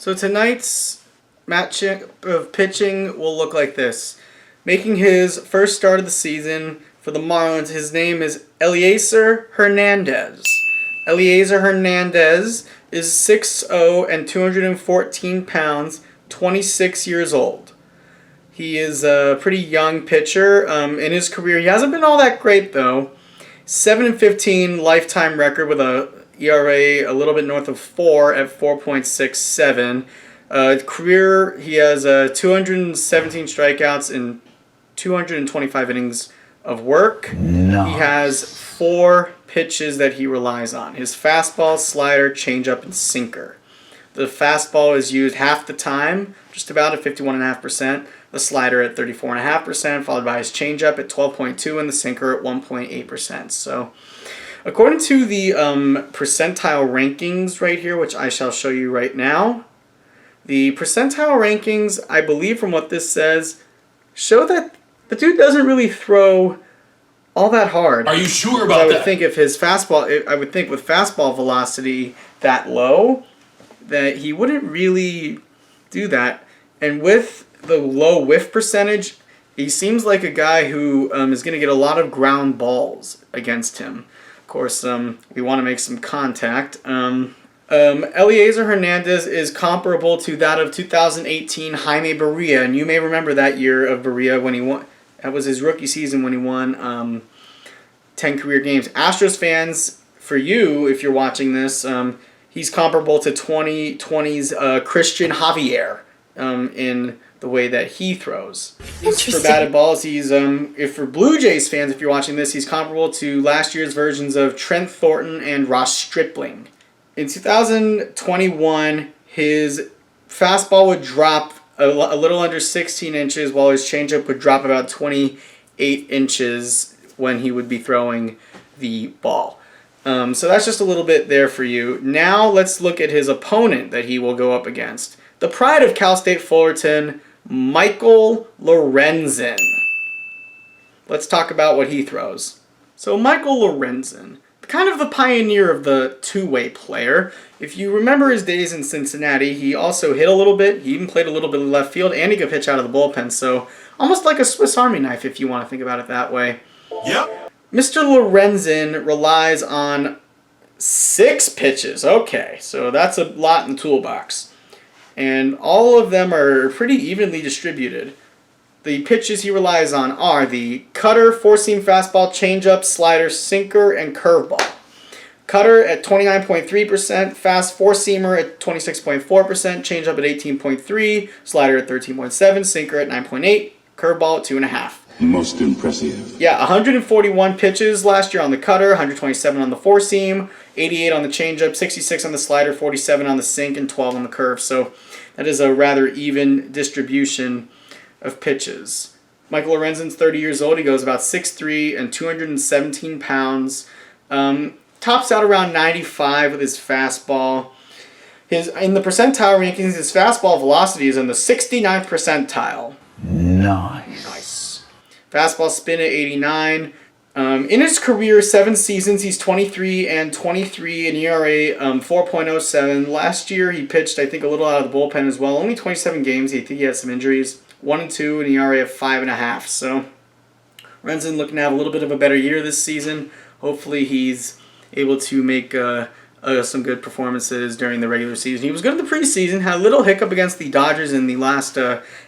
So tonight's match of pitching will look like this. Making his first start of the season for the Marlins, his name is Eliezer Hernandez. Eliezer Hernandez is 6'0" and 214 pounds, 26 years old. He is a pretty young pitcher. In his career, he hasn't been all that great though. 7-15 lifetime record with a ERA a little bit north of 4 at 4.67. Career, he has 217 strikeouts in 225 innings of work. Nice. He has 4 pitches that he relies on. His fastball, slider, changeup, and sinker. The fastball is used half the time, just about at 51.5%. The slider at 34.5%, followed by his changeup at 12.2%, and the sinker at 1.8%. So, according to the percentile rankings right here, which I shall show you right now, the percentile rankings, I believe from what this says, show that the dude doesn't really throw all that hard. Are you sure about that? I would think if his fastball, I would think with fastball velocity that low, that he wouldn't really do that. And with the low whiff percentage, he seems like a guy who is going to get a lot of ground balls against him. Of course, we want to make some contact. Eliezer Hernandez is comparable to that of 2018 Jaime Barria, and you may remember that year of Barria when he won. That was his rookie season when he won 10 career games. Astros fans, for you, if you're watching this, he's comparable to 2020's Christian Javier in the way that he throws. For batted balls, he's if for Blue Jays fans, if you're watching this, he's comparable to last year's versions of Trent Thornton and Ross Stripling. In 2021, his fastball would drop a little under 16 inches, while his changeup would drop about 28 inches when he would be throwing the ball. So that's just a little bit there for you. Now let's look at his opponent that he will go up against. The pride of Cal State Fullerton, Michael Lorenzen. Let's talk about what he throws. So Michael Lorenzen, kind of the pioneer of the two-way player. If you remember his days in Cincinnati, he also hit a little bit. He even played a little bit of left field, and he could pitch out of the bullpen. So almost like a Swiss Army knife, if you want to think about it that way. Yep. Mr. Lorenzen relies on 6 pitches. Okay, so that's a lot in the toolbox. And all of them are pretty evenly distributed. The pitches he relies on are the cutter, four-seam fastball, changeup, slider, sinker, and curveball. Cutter at 29.3%, fast four-seamer at 26.4%, changeup at 18.3%, slider at 13.7%, sinker at 9.8%, curveball at 2.5%. Most impressive. Yeah, 141 pitches last year on the cutter, 127 on the four-seam, 88 on the changeup, 66 on the slider, 47 on the sink, and 12 on the curve. So that is a rather even distribution of pitches. Michael Lorenzen's 30 years old. He goes about 6'3" and 217 pounds. Tops out around 95 with his fastball. In the percentile rankings, his fastball velocity is in the 69th percentile. Nice. Fastball spin at 89. In his career, 7 seasons, he's 23 and 23 in ERA 4.07. Last year, he pitched, I think, a little out of the bullpen as well. Only 27 games. I think he had some injuries. 1-2 in ERA of 5.5. So, Lorenzen looking to have a little bit of a better year this season. Hopefully, he's able to make some good performances during the regular season. He was good in the preseason. Had a little hiccup against the Dodgers in the last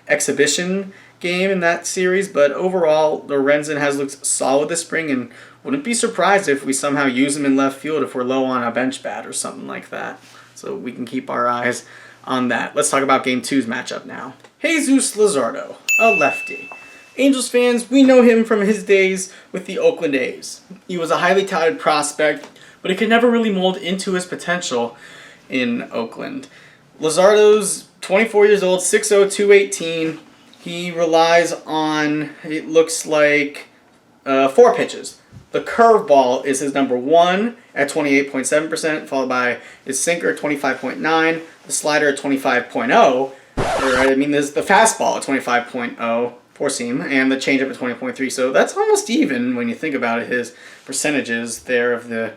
exhibition game in that series, but overall, Lorenzen has looked solid this spring, and wouldn't be surprised if we somehow use him in left field if we're low on a bench bat or something like that. So we can keep our eyes on that. Let's talk about Game 2's matchup now. Jesus Lazardo, a lefty. Angels fans, we know him from his days with the Oakland A's. He was a highly touted prospect, but he could never really mold into his potential in Oakland. Lazardo's 24 years old, 6'0", 218. He relies on, it looks like, 4 pitches. The curveball is his number 1 at 28.7%, followed by his sinker at 25.9%, the slider at 25.0%, there's the fastball at 25.0%, four-seam, and the changeup at 20.3%. So that's almost even when you think about it, his percentages there of the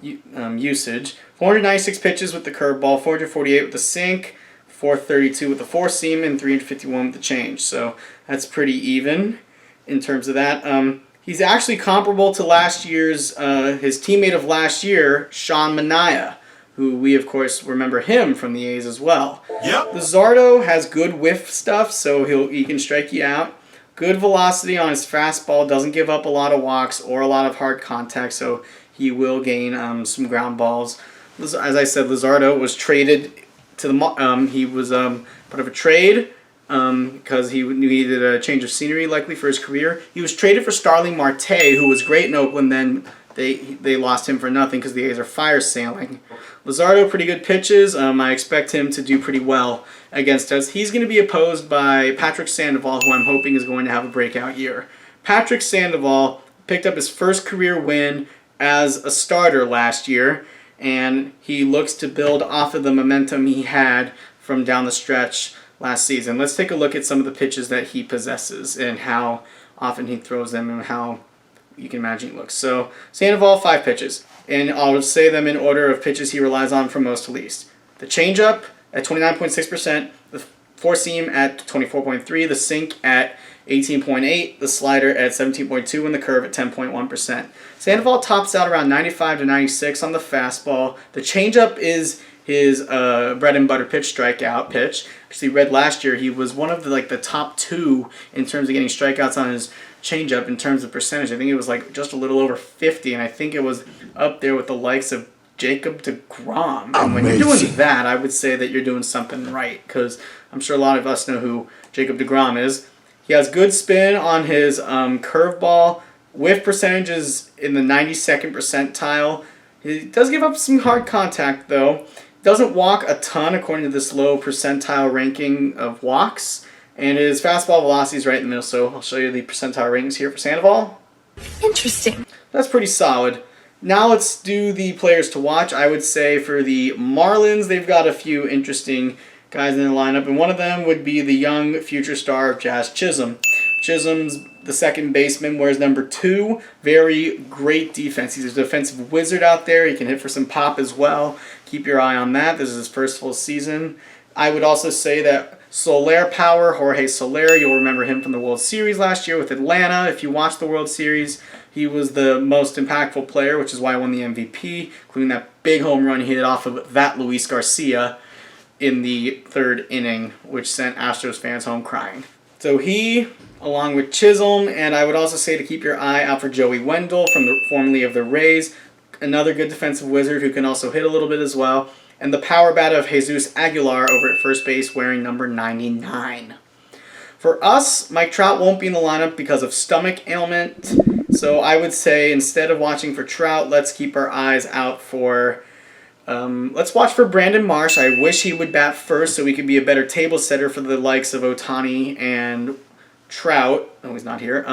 usage. 496 pitches with the curveball, 448 with the sink, 432 with the four seam and 351 with the change. So that's pretty even in terms of that. He's actually comparable to last year's, his teammate of last year, Sean Manaea, who we, of course, remember him from the A's as well. Yep. Lazardo has good whiff stuff, so he can strike you out. Good velocity on his fastball, doesn't give up a lot of walks or a lot of hard contact, so he will gain some ground balls. As I said, Lazardo was traded to the he was part of a trade because he needed a change of scenery likely for his career. He was traded for Starling Marte, who was great in Oakland. Then they lost him for nothing because the A's are fire sailing. Lazardo, pretty good pitches. I expect him to do pretty well against us. He's going to be opposed by Patrick Sandoval, who I'm hoping is going to have a breakout year. Patrick Sandoval picked up his first career win as a starter last year, and he looks to build off of the momentum he had from down the stretch last season. Let's take a look at some of the pitches that he possesses and how often he throws them and how you can imagine he looks. So Sandoval, 5 pitches, and I'll say them in order of pitches he relies on from most to least. The changeup at 29.6%, the four seam at 24.3%, the sink at 18.8%, the slider at 17.2%, and the curve at 10.1%. Sandoval tops out around 95 to 96 on the fastball. The changeup is his bread and butter pitch, strikeout pitch. Actually, read last year he was one of the top 2 in terms of getting strikeouts on his changeup in terms of percentage. I think it was just a little over 50, and I think it was up there with the likes of Jacob deGrom. And when you're doing that, I would say that you're doing something right, because I'm sure a lot of us know who Jacob deGrom is. He has good spin on his curveball. Whiff percentage is in the 92nd percentile. He does give up some hard contact, though. Doesn't walk a ton according to this low percentile ranking of walks. And his fastball velocity is right in the middle, so I'll show you the percentile ratings here for Sandoval. Interesting. That's pretty solid. Now let's do the players to watch. I would say for the Marlins, they've got a few interesting guys in the lineup, and one of them would be the young future star of Jazz Chisholm. Chisholm's the second baseman, wears number 2. Very great defense. He's a defensive wizard out there. He can hit for some pop as well. Keep your eye on that. This is his first full season. I would also say that Soler power, Jorge Soler, you'll remember him from the World Series last year with Atlanta. If you watched the World Series, he was the most impactful player, which is why he won the MVP, including that big home run he hit off of that Luis Garcia in the 3rd inning, which sent Astros fans home crying. So he, along with Chisholm, and I would also say to keep your eye out for Joey Wendell, formerly of the Rays, another good defensive wizard who can also hit a little bit as well, and the power bat of Jesus Aguilar over at first base wearing number 99. For us, Mike Trout won't be in the lineup because of stomach ailment, so I would say instead of watching for Trout, let's keep our eyes out for... let's watch for Brandon Marsh. I wish he would bat first so he could be a better table setter for the likes of Ohtani and Trout. Oh, he's not here.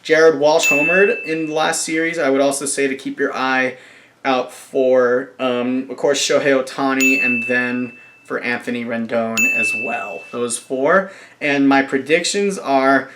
Jared Walsh homered in the last series. I would also say to keep your eye out for, of course, Shohei Ohtani, and then for Anthony Rendon as well. Those 4. And my predictions are...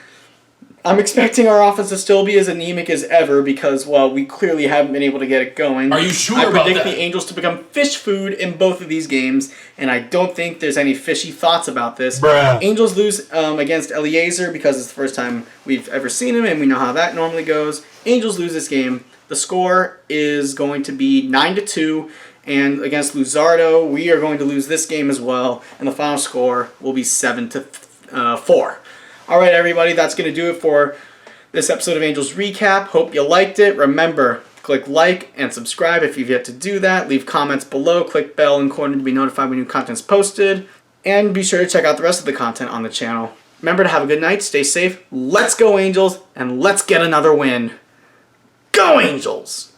I'm expecting our offense to still be as anemic as ever because, well, we clearly haven't been able to get it going. Are you sure about that? I predict the Angels to become fish food in both of these games, and I don't think there's any fishy thoughts about this. Bruh. Angels lose against Eliezer because it's the first time we've ever seen him, and we know how that normally goes. Angels lose this game. The score is going to be 9-2, and against Luzardo, we are going to lose this game as well, and the final score will be 7-4. All right, everybody, that's going to do it for this episode of Angels Recap. Hope you liked it. Remember, click like and subscribe if you've yet to do that. Leave comments below. Click bell and corner to be notified when new content is posted. And be sure to check out the rest of the content on the channel. Remember to have a good night, stay safe, let's go Angels, and let's get another win. Go Angels!